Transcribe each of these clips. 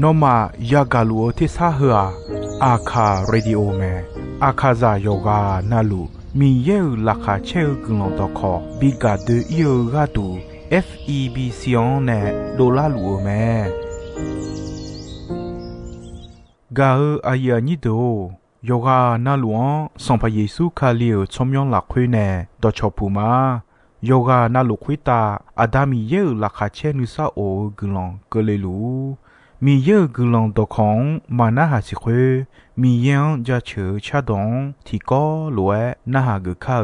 นอมายากาลูที่ซาเฮออาคาเรดิโอแมอาคาซาโยกานาลูมีเยอลักาเชลกลองตอคอบิกาเดเยกาตู FEB ซิออนเนโดลาลูแมกาอายานิโดโยกานาลวงสัมพเยซูคาเลียวชมยองหลักคุยแน่ดอชอปูมาโยกานาลุคุยตาอาดามีเยอลักาเชนุซาโอกลองกเลลูมีเยอะกลองตอของมานาหาสิคุมียังจะเชื่อชาดงที่ก็ลวยนาหากข้า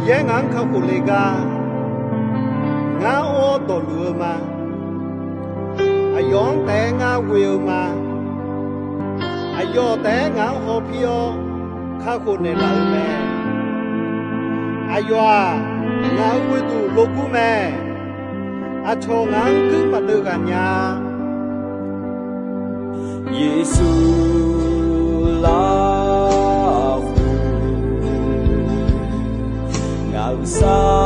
ยังงั้นเขาคุเลกางาโอตอลัวมาอายองแต่งาเวลมาอายอแต่งาฮอพิโอข้าคนในเราแม่อายงาวิดูโลกุแม่อาชงานขึ้นมาเดือกันยาเยซูลาSalama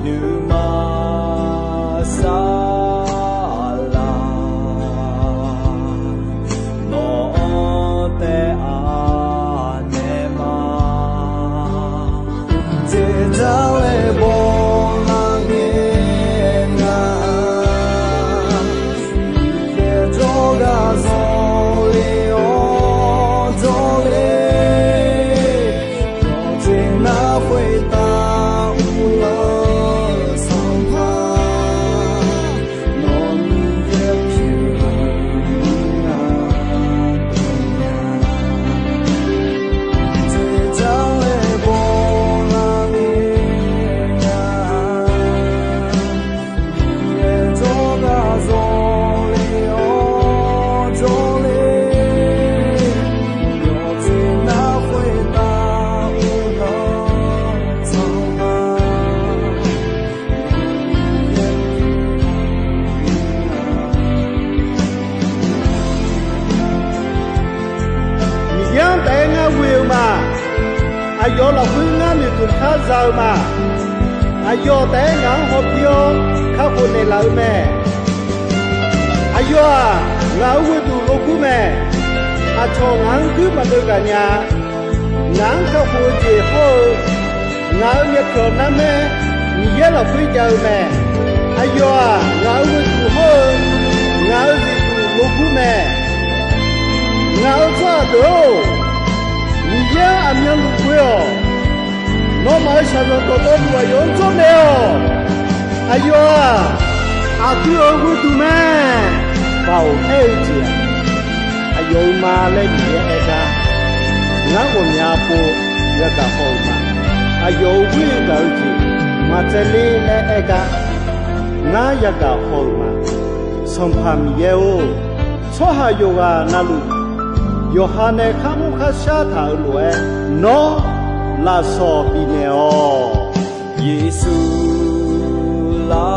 Numa Sala No Te Anema Te Dale Bolangena Ye Joga Zoleoอายุเราพึ่งงานอยู่ตุนข้าเจ้ามาอายุแต่งานหอบเพียวข้าคนในเราแม่อายุงานวิดูโลกุแม่อาชงานคือมาดูกันยางานข้าคนเจ้างานเนี่ยเกิดน้ำแม่มีเยอะเราพึ่งเจ้าแม่อายุงานวิดูโฮงานวิดูโลกุแม่งานจ้าดูมีเยอะอันยังรู้เยอะน้องมาชาโนโตโต้ดูว่าย้อนจนเดียวอายุอาทิตย์วันดูแม่เบาเอเจียอายุมาเล่นเยอะเอกางั้นผมอยากพูดอยากจะพูดมาอายุวิ่งเก่าจีมาเจริญเล่นเอกางั้นอยากจะพูดมาสมภารเยอะชอบหาโยกานาลูโยฮาเนคามุขชาถาลวยโนลาโซปิเนโอเยซูลา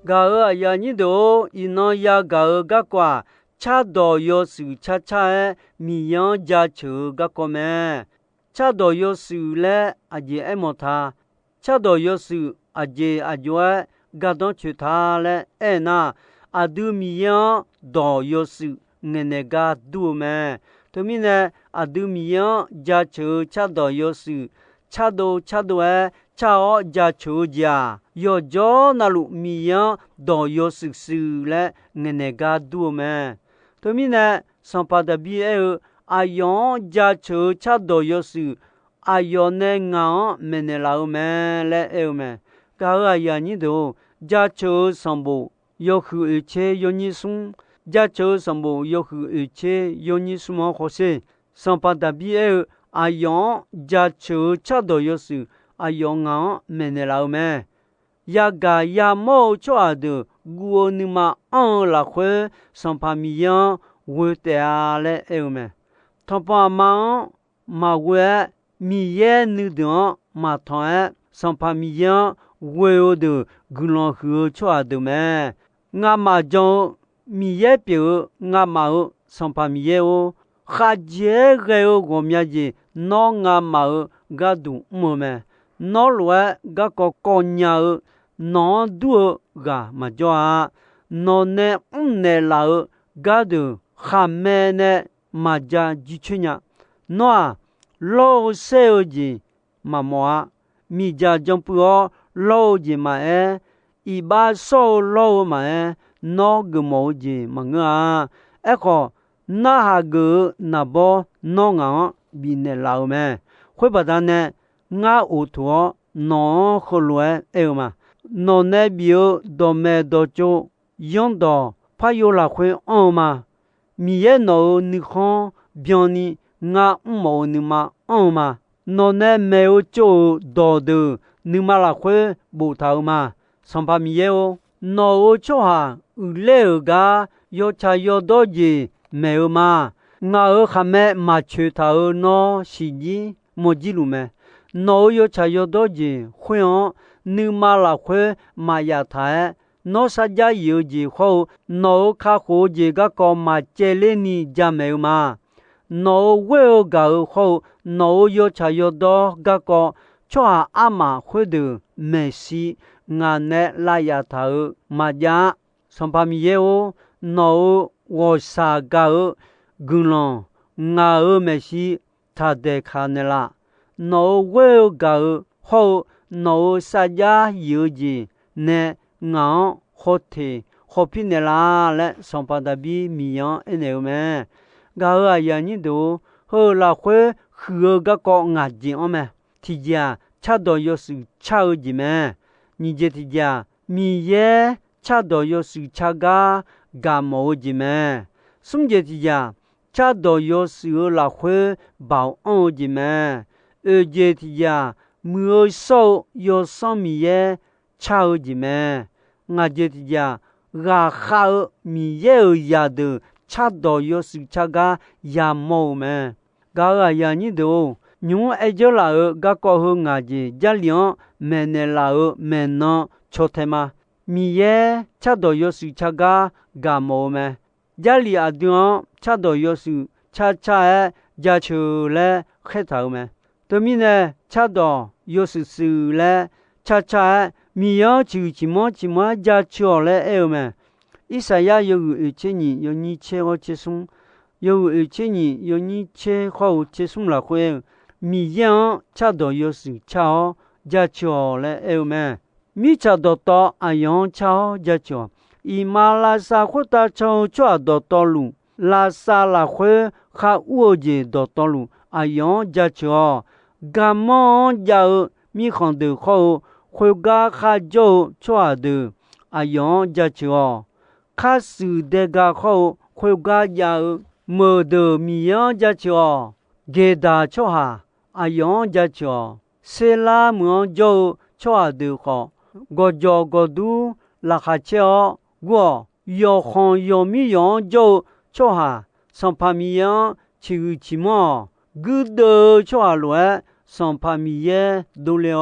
Gao ya ni do ino ya gao ga kwa cha do yo su cha cha mi yan ja chu ga ko me cha do yo su le a je e mo tha cha do yo su a je a jo ga don chu tha le e na a du mi yan do yo su ne ne ga du me to mi ne a du mi yan ja chu cha do yo su cha do e cha o ja chu ja yo jo na lu mi yan do yo su su le ne ga du me to mi ne san pa da bi e a yon ja chu cha do yo su a yo ne nga me ne la me le e me ga ga ya ni do ja chu san bo yo khu e che yo ni sun ja chu san bo yo khu e che yo ni su mo ho se san pa da bi e a yon ja chu cha do yo su a yo nga me ne la me ya ga ya mo cho a de guo ni ma an la khwe san pa mi yan wo te a le e me thon pa ma we mi ye ni do ma thon san pa mi yan wo o de gulon hu cho a de me nga ma jo mi ye pe nga ma o san pa mi ye o kha je ge o go mya ji no nga ma o ga du mo me no lwe ga ko nya o no du ga ma jo a no ne ne la o ga du kha me ne ma ja ji chunya no a lo se o ji ma mo a mi ja jong pu o lo ji ma e i ba so lo ma e no gu mo ji ma nga e ko na ha gu na bo no nga bi ne la me khwe ba da ne nga o to no kho lwe e ma no ne bi o do me do cho yon do pa yo la khwe o ma mi ye no ni khon bion ni nga mo ni ma o ma no ne me o cho do de ni ma la khwe bu ta ma san pa mi ye o no o cho ha u le ga yo cha yo do ji me o ma nga o kha me ma che ta o no shi ji mo ji lu me no yo cha yo do ji khwe o ni ma la khwe ma ya tha no sa ja yo ji kho no kha kho ji ga ko ma che le ni ja me ma no we o ga kho no yo cha yo do ga ko cho a ma khwe de me si nga ne la ya tha ma ja san pa mi ye o no wo sa ga gun lo nga me si tha de kha ne la no we o ga ho no sa ja yo ji ne nga ho the ho pi ne la le san pa da bi mi yan e ne me ga ya ni do hơ là khuê khứa gà có ngạt gì ôm mẹ thì giờ cha đồ yo sự cha ở gì mẹ như vậy thì giờ mi ye cha đồ yo sự cha gà mồ gì mẹ xong vậy thì giờ cha đồ yo sự là khuê bảo ông gì mẹ ở vậy thì giờ mưa sâu yo xong mi ye cha ở gì mẹ ngạt vậy thì giờ gà khá mi ye ở nhà được cha đồ yo sự cha gà mồ mẹ gà ở nhà như đâu nhưng ai cho là ở gà có hơn ngà gì gia liang mẹ nè là ở mẹ nó cho thế mà mi ye cha đồ yo sự cha gà mồ mẹ gia li à đường cha đồ yo sự cha gia chư lệ khét thảo mẹ tôi mi nè cha đồ yo sự lệ cha mi yo chữ chỉ mo gia chư lệ eo mẹ Isaiah yo ở trên nhị yo nhị che ho che sung yo ở trên nhị yo nhị che ho che sung là khuê mi yang cha đồ yo sự cha gia chư lệ eo mẹ mi cha đồ to ayong cha gia chư ima la sa khu ta cho đồ to lu la sa la khuê kha uo je đồ to lu ayong gia chư gamon gia mi khon de kho khuê ga kha jo cho de ayong gia chư kha su de ga kho khuê ga gia mơ de mi yang gia chư ge da cho ha ayong gia chư se la mo jo cho de kho go jo go du la kha che wo yo khon yo mi yang jo cho ha son pa mi yang chi chi mo gu de cho ha lo son pa mi ye do le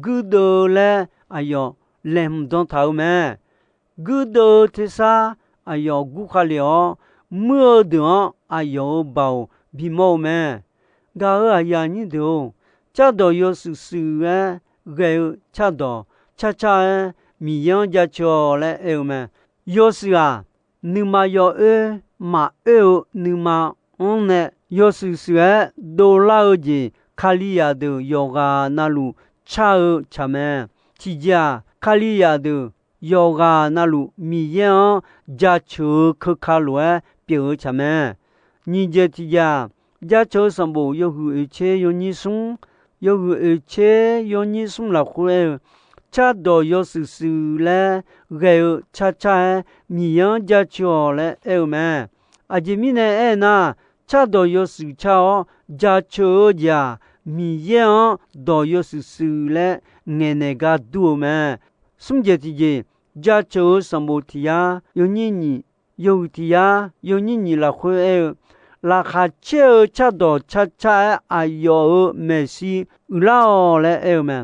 gu de le ayo lem don thao me gu de te sa ayo gu kha le mưa de ayo bao bi mo me ga ya ni de cha do yo su ge cha do cha mi yang ja cho le e me yo su nu ma yo ma nu ma on ne yo su do la ji khali ya de yoga na lu cha me chi ja khali ya de yoga na lu mi yang ja cho kha lo pi cha me ni je ti ja cho sam bo yo hu che yo ni sung yo hu che yo ni sung la khu cha do yo su le ge cha mi yang ja cho le e me a ji mi ne na cha do yo su cha ja cho ja mi yang do yo su le nge ne ga du me sum je ti je ja cho sam bo ti ya yo ni la khu la kha che cha do cha a yo me si la le e me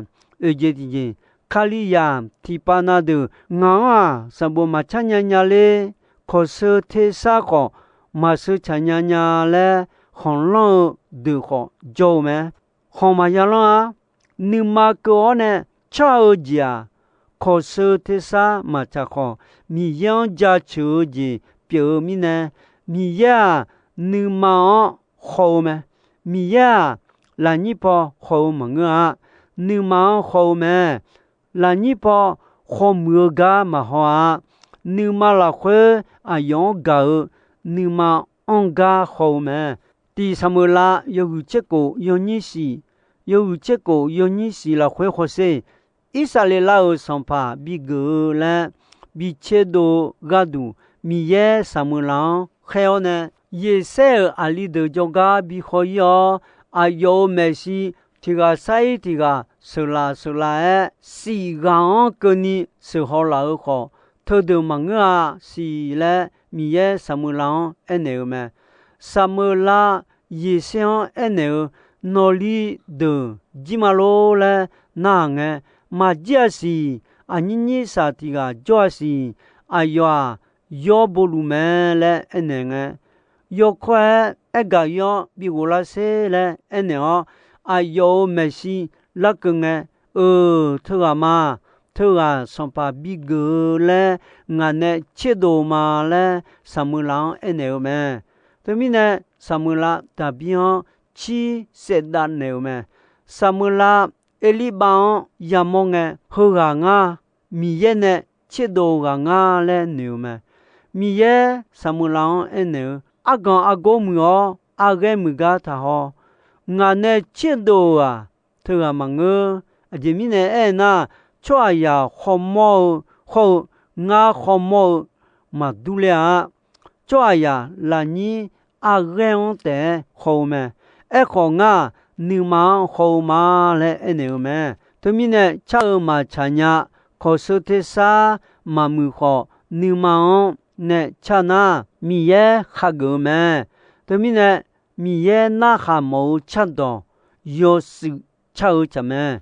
e je ti je Kaliya tipana de nga sabo machanya le khosu the sa ko masu chanya le khonlo de kho jo me khoma ya lo ni ma ko ne chao jia khosu the sa ma cha kho mi yang ja chu ji pyo mi ne mi ya ni ma kho me mi ya la ni po kho ma nga ni ma kho me là nhị po khom mưa ga mà hoa như mà là khuê ayong ga như mà on ga khom mẹ ti samula yo che ko yo ni si là khuê khose isale la o sampa bi ge la bi che do ga du mi ye samula kheo ne ye se ali de joga bi khoyo ayo mesi tiga sai tiga sula si gang ke ni se ho la kho tho de manga si le mi ye samula ene me samula ye sean ene no li de jimalo le na nge ma jia si anyi sa tiga jo si aywa yo volume le ene nge yo kwa ega yo bi gola se le ene ayo mesi la kenge thua ma thua sompa big le ngane chedo ma le samula ene me temine samula tabian chi sedan ne me samula eliban yamonge hoga nga mi yene chedo ga nga le ne me mi ye samula ene agan agomyo 阿个么个他好，俺那切多啊，他个么个，这米呢哎那，抓呀好毛好，俺好毛嘛都了，抓呀那你阿个样的好么？哎好啊，你嘛好嘛嘞哎那么？他米呢，cha嘛cha nya，可是他啥嘛没好，你嘛呢cha那米也哈个么？他米呢米也那哈冇cha到，有时cha怎么？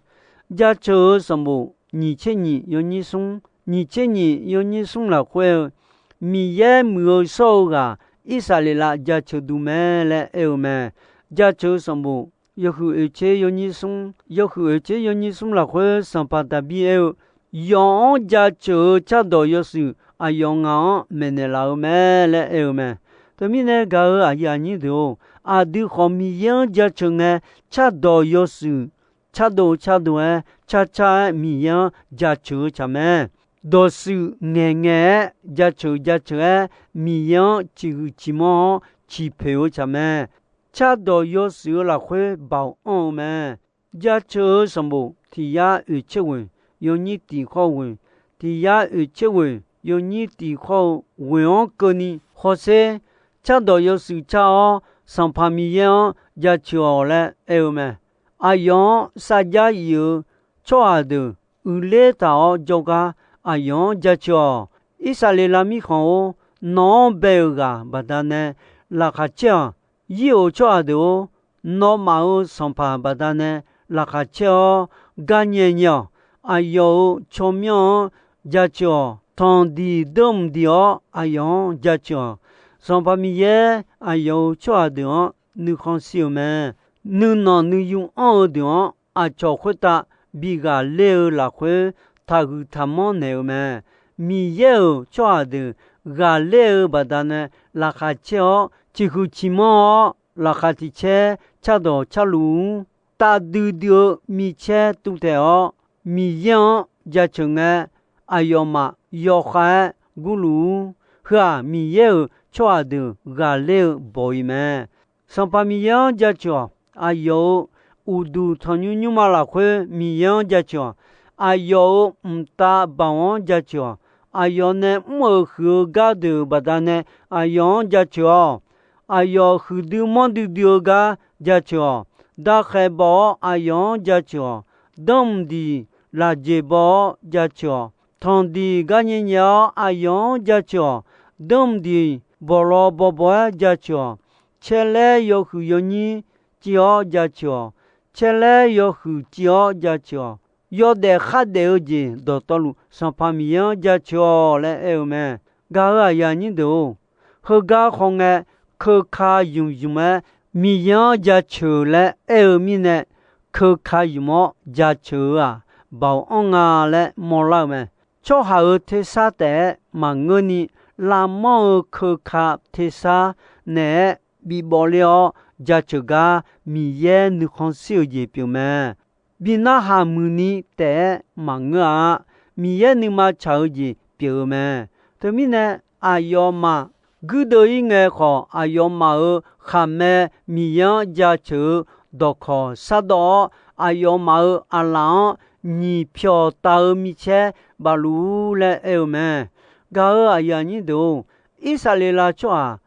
家做什么？你千你有你送，你千你有你送了会，米也没有少个，伊啥哩啦？家做都么嘞？哎么？家做什么？要和而且有你送，要和而且有你送了会上巴达比尔，用家做差到有时啊用啊没得老么嘞哎么？他们呢个啊呀你都啊都好米样家做呢差到有时差到哎差米样家做差么？都是眼家做哎米样只么只票差么？差到有时了会保安们，家做什么？提呀而且问，有你地好问，提呀而且问，有你地好问我个呢？或是差到有时差哦，上旁边样家做了，哎么？阿样啥家有错的，有来到就个阿样家做，伊啥哩拉米好，孬白个不但呢，拉卡讲。有做的哦，那么上班不但呢，那个叫干年呀，还有出名家教，当地当地哦，还有家教，上班米也还有做的哦，你看小们，你用二的哦，啊教会他比个累了会，他们那么米也有做的，个累不但呢，那个叫。chỉ khu chỉ mò là khá thì che cha đồ cha lú ta đưa mi che tu theo mi yang gia chừng ayoma yo khai gulu ha mi ye cho được gà leo bồi mẹ xong pa mi yang gia cho ayo udu thonyu nyu ma la khwe mi yang gia cho ayo ta baon gia cho ayo ne mo khu ga de badane ayo gia cho ayo hudu mondu dioga jacho da khebo ayo jacho dom di la jebo jacho thondi ganynya ayo jacho dom di bolo bobo jacho chele yo hu yoni jio jacho chele yo hu jio jacho yo de khade oji do tolu sampamiyan jacho le eume ga ya ni do ho ga khonge khơ kha yung mà mi yang gia chư lệ eo mi nè khơ kha yung gia chư à bảo ông à lệ mò lao mà cho hà ở thế sa tệ mà ngơ ni làm mò khơ kha thế sa nè bị bỏ liao gia chư ga mi ye nu con siêu gì biểu mà bị na hà mù ni tệ mà ngơ à mi ye nu mà chào gì biểu mà thế mi nè ayo mà cứ đợi nghe họ ayo mà khame miyan gia chữ đọc họ sa đó ayo mà alang ni pyo ta mi che balu le eo me ga aya ni do isalela cho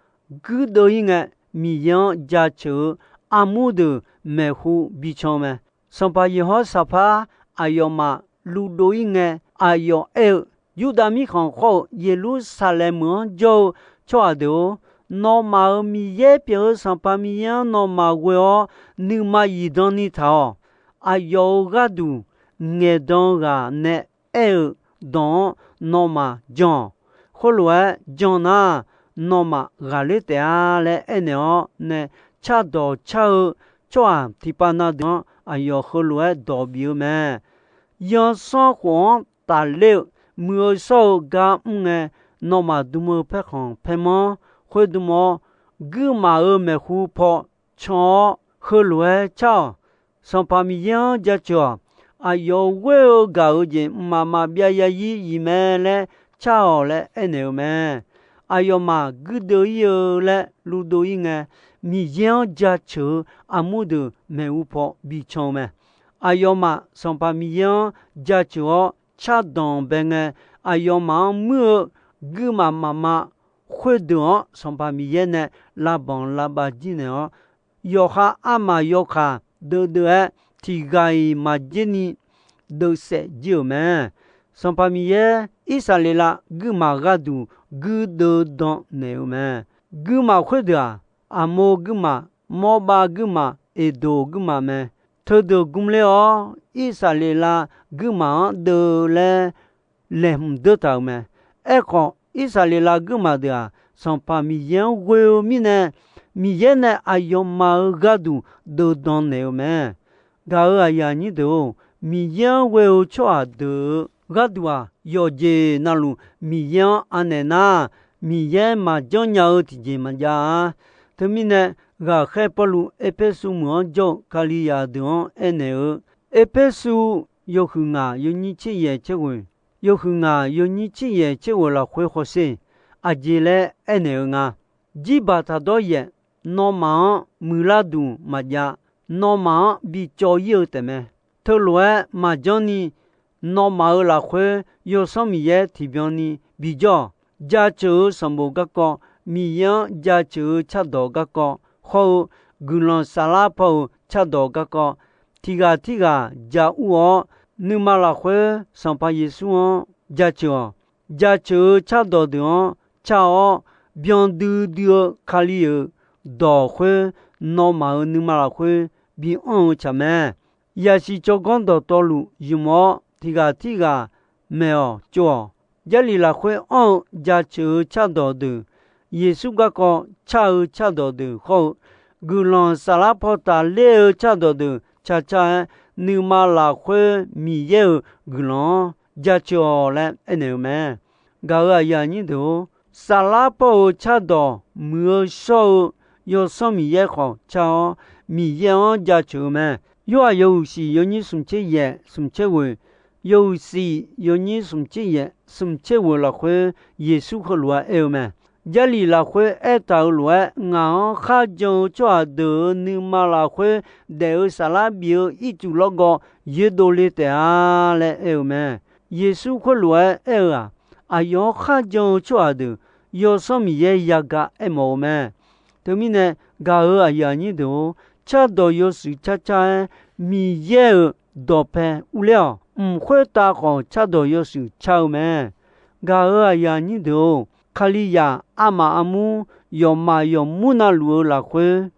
cứ đợi nghe miyan gia chữ amud me hu bi cho me son pa yi ho sa pa ayo mà lu đợi nghe ayo eo yudami khon kho Jerusalem jo cho đó nó mà mi ye biểu sang pa mi yang nó mà queo nu ma yi don ni thao ayo ga du nghe don ga ne el don nó mà john kholo john na nó mà ga le te a le eno ne cha do cha cho ti pa na do ayo kholo do biu me yo so huang ta le mưa so ga nghe nó mà du mơ phép hỏng phép mơ khơi du mơ gư mà mẹ khu phò cho khơi lúa cho xong pa mi yang gia cho ayo quê gạo gì mà bia ya yi mẹ lẽ chao lẽ eneo mẹ 阿要嘛古多有嘞路多应哎米样家车阿木的没有跑比冲咩阿要嘛上把米样家车恰当边哎阿要嘛么古嘛妈妈会的上把米样呢拉帮拉巴吉呢要哈阿嘛要哈的提盖嘛吉尼都是就咩上把米样伊萨里拉古嘛个都古的当呢咩古嘛会的阿摩古嘛摩巴古嘛e do古嘛咩特的古了哦伊萨里拉古嘛的嘞嘞的到咩哎个伊萨里拉古嘛的啊上把米样会米呢米样呢阿要嘛个都的当呢咩噶阿呀你都米样会错的个都啊要接那路米样安呢那米样嘛叫鸟的接嘛呀他们呢个海巴路埃佩苏么叫卡利亚的安呢埃佩苏有很啊有你去也结婚有很啊有你去也结婚了会好些阿姐嘞安呢啊几把他多也诺马穆拉杜嘛呀诺马比较有的咩头来嘛叫你诺马了会有什么也提标你比较家就什么个个米样家就差多个个后古兰萨拉坡差多个个提个家我你嘛了会上把耶稣家就差多的差哦bien de卡里到会诺马你嘛了会比差咩也是做讲到道路有么提个没有做这里了会家就差多的耶稣个个差多的后古兰萨拉坡达勒差多的差你嘛了会米有古兰家就来呢咩个个呀你都萨拉坡差多没少有什么也好差米有家就咩有时有你什么也什么为有时有你什么也什么为了会耶稣和罗埃咩这里了会到罗俺哈就抓的你嘛了会的萨拉比一组那个也都来的啊来咩耶稣和罗埃啊啊有哈就抓的有什么也呀个么咩对面呢个啊呀你都差到有时差米也多偏无聊会打好差到有时差咩个啊呀你都卡利亚阿玛阿姆有嘛有木那路la会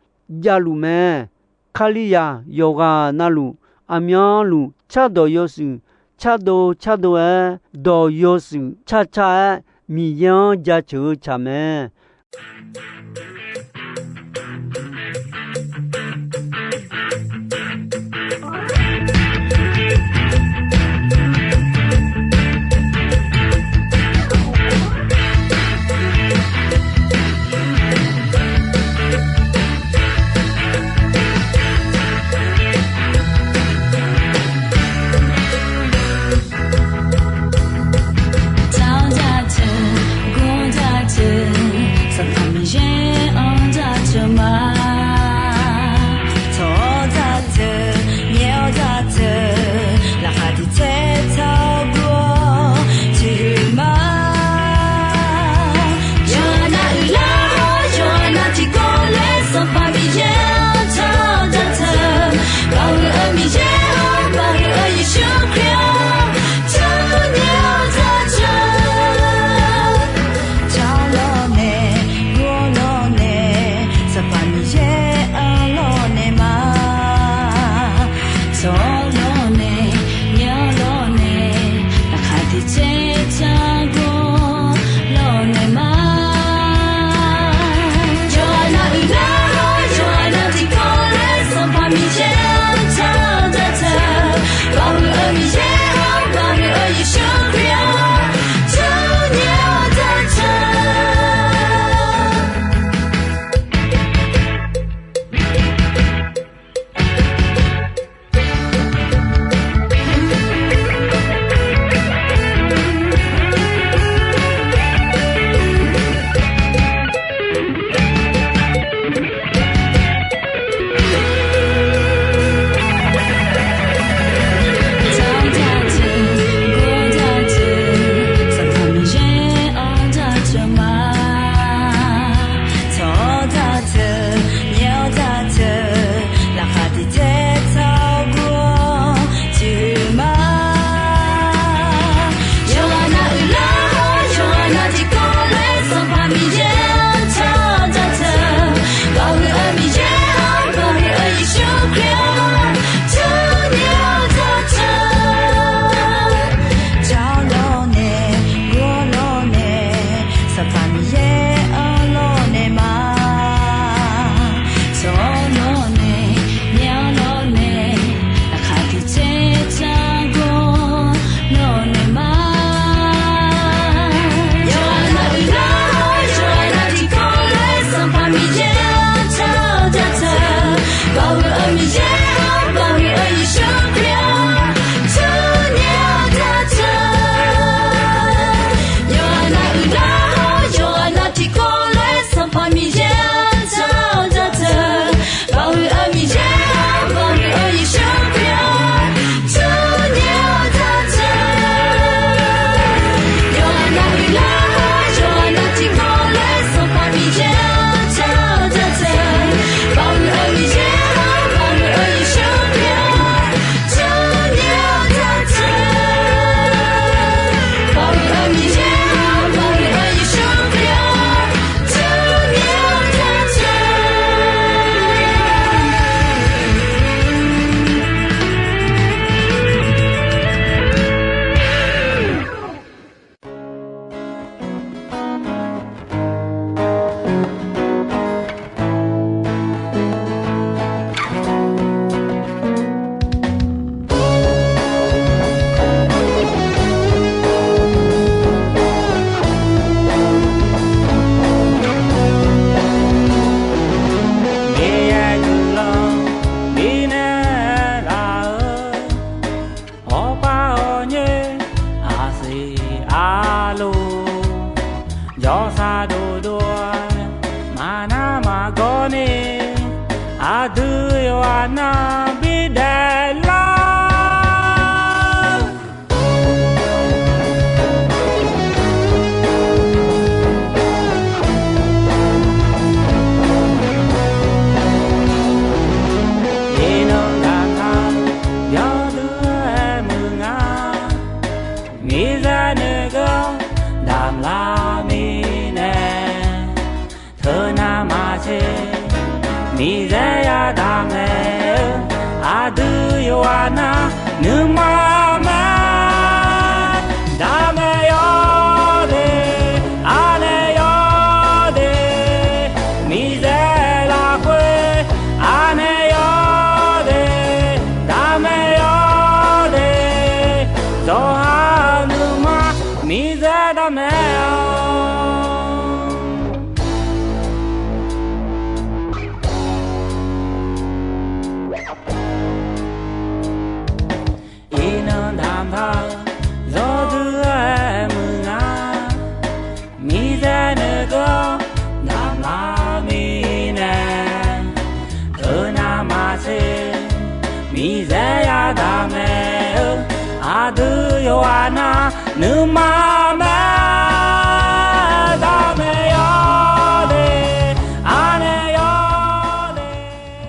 加路咩卡利亚有个那路阿苗路差到有时差到到有时差米样加就差咩吵架着，过家着，什么米线？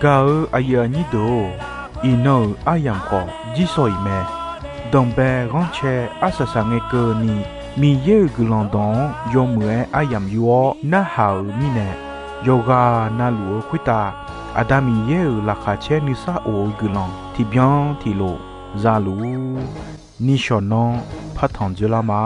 Gao aya ni do ino ayam ko jisoi me dombe ronche asasa nge ko ni mi ye gulondon yomwe ayam yuo na hao mi ne yoga na luo kwita adami ye la kha che ni sa o gulon ti bien ti lo za lu ni shonon patan de la ma